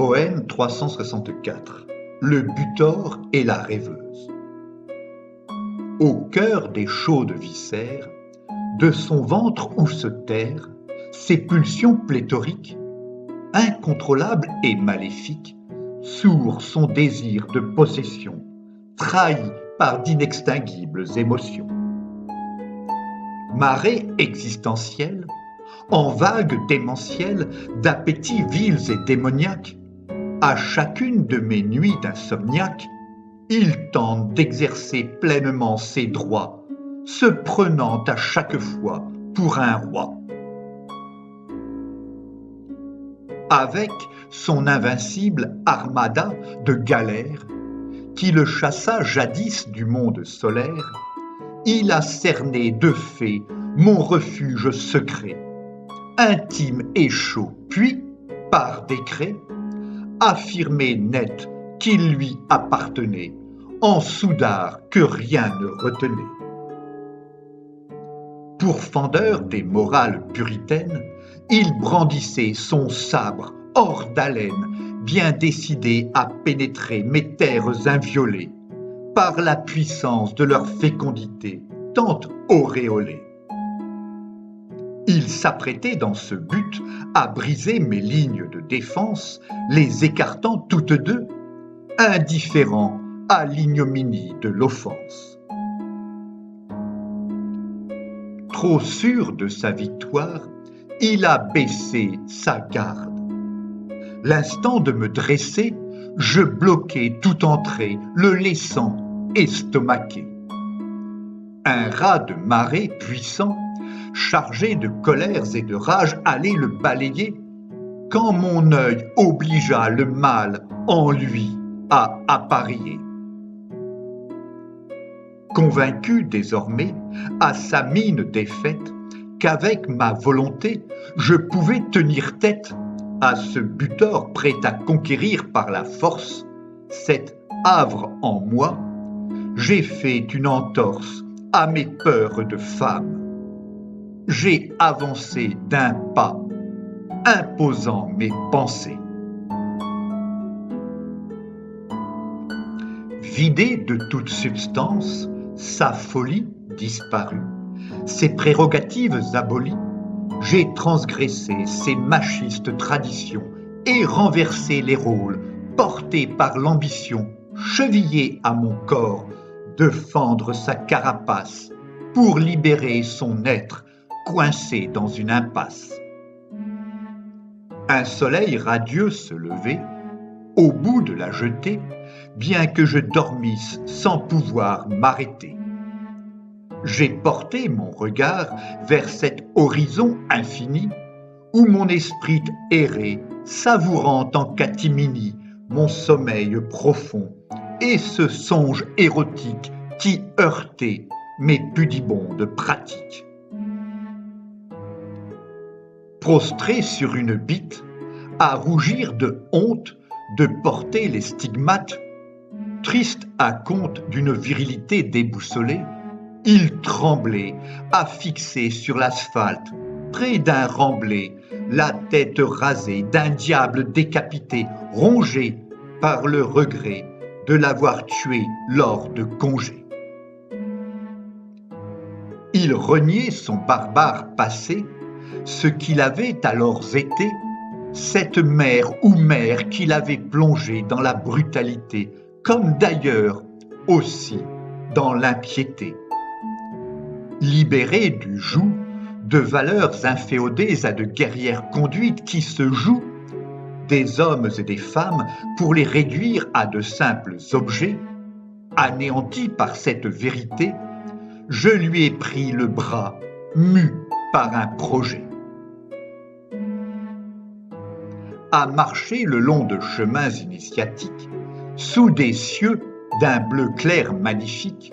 Poème 364. Le butor et la rêveuse. Au cœur des chaudes viscères, de son ventre où se terrent ses pulsions pléthoriques, incontrôlables et maléfiques, sourd son désir de possession, trahi par d'inextinguibles émotions. Marée existentielle, en vagues démentielles d'appétits vils et démoniaques, à chacune de mes nuits d'insomniaque, il tente d'exercer pleinement ses droits, se prenant à chaque fois pour un roi. Avec son invincible armada de galères, qui le chassa jadis du monde solaire, il a cerné de fait mon refuge secret, intime et chaud, puis, par décret, affirmé net qu'il lui appartenait, en soudard que rien ne retenait. Pourfendeur des morales puritaines, il brandissait son sabre hors d'haleine, bien décidé à pénétrer mes terres inviolées, par la puissance de leur fécondité tant auréolée. Il s'apprêtait dans ce but à briser mes lignes de défense, les écartant toutes deux, indifférents à l'ignominie de l'offense. Trop sûr de sa victoire, il a baissé sa garde. L'instant de me dresser, je bloquai toute entrée, le laissant estomaqué. Un raz de marée puissant, chargé de colères et de rage, allait le balayer, quand mon œil obligea le mal en lui à apparier. Convaincu désormais, à sa mine défaite, qu'avec ma volonté, je pouvais tenir tête à ce butor prêt à conquérir par la force cet havre en moi, j'ai fait une entorse à mes peurs de femme. J'ai avancé d'un pas, imposant mes pensées. Vidé de toute substance, sa folie disparut, ses prérogatives abolies, j'ai transgressé ces machistes traditions et renversé les rôles portés par l'ambition, chevillée à mon corps, de fendre sa carapace pour libérer son être coincé dans une impasse. Un soleil radieux se levait, au bout de la jetée, bien que je dormisse sans pouvoir m'arrêter. J'ai porté mon regard vers cet horizon infini où mon esprit errait, savourant en catimini mon sommeil profond et ce songe érotique qui heurtait mes pudibondes pratiques. Prostré sur une bitte, à rougir de honte de porter les stigmates, triste à compte d'une virilité déboussolée, il tremblait à fixer sur l'asphalte, près d'un remblai, la tête rasée d'un diable décapité, rongé par le regret de l'avoir tué lors de congé. Il reniait son barbare passé, ce qu'il avait alors été, cette mère ou mère qu'il avait plongé dans la brutalité, comme d'ailleurs aussi dans l'impiété. Libéré du joug de valeurs inféodées à de guerrières conduites qui se jouent des hommes et des femmes pour les réduire à de simples objets, anéanti par cette vérité, je lui ai pris le bras, mu par un projet. À marcher le long de chemins initiatiques, sous des cieux d'un bleu clair magnifique,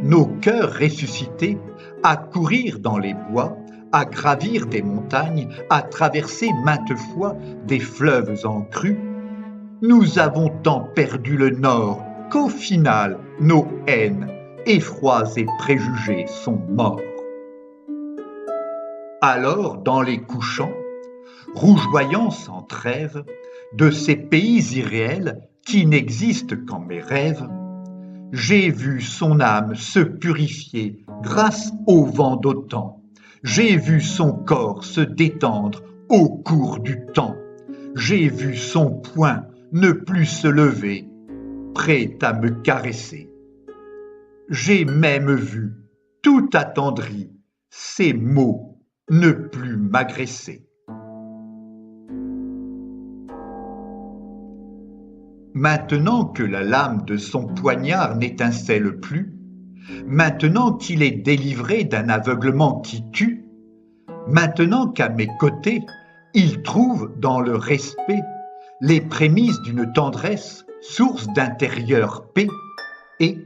nos cœurs ressuscités, à courir dans les bois, à gravir des montagnes, à traverser maintes fois des fleuves en crue, nous avons tant perdu le nord qu'au final, nos haines, effrois et préjugés sont morts. Alors, dans les couchants, rougeoyant sans trêve, de ces pays irréels qui n'existent qu'en mes rêves, j'ai vu son âme se purifier grâce au vent d'automne. J'ai vu son corps se détendre au cours du temps. J'ai vu son poing ne plus se lever, prêt à me caresser. J'ai même vu, tout attendri, ses mots ne plus m'agresser. Maintenant que la lame de son poignard n'étincelle plus, maintenant qu'il est délivré d'un aveuglement qui tue, maintenant qu'à mes côtés, il trouve dans le respect les prémices d'une tendresse, source d'intérieure paix, et,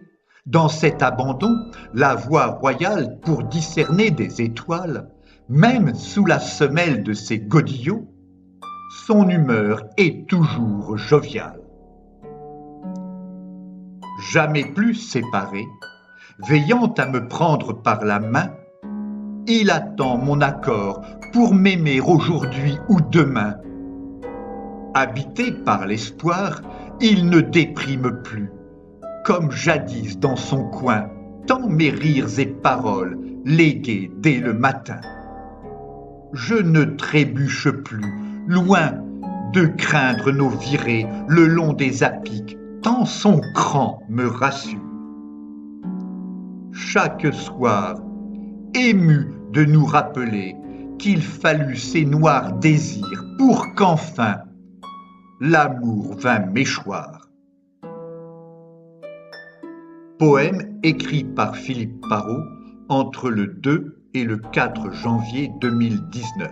dans cet abandon, la voie royale pour discerner des étoiles, même sous la semelle de ses godillots, son humeur est toujours joviale. Jamais plus séparé, veillant à me prendre par la main, il attend mon accord pour m'aimer aujourd'hui ou demain. Habité par l'espoir, il ne déprime plus, comme jadis dans son coin, tant mes rires et paroles léguées dès le matin. Je ne trébuche plus, loin de craindre nos virées le long des apics, tant son cran me rassure. Chaque soir, ému de nous rappeler qu'il fallut ces noirs désirs pour qu'enfin l'amour vint m'échoir. Poème écrit par Philippe Parrot entre le 2 et le 4 janvier 2019.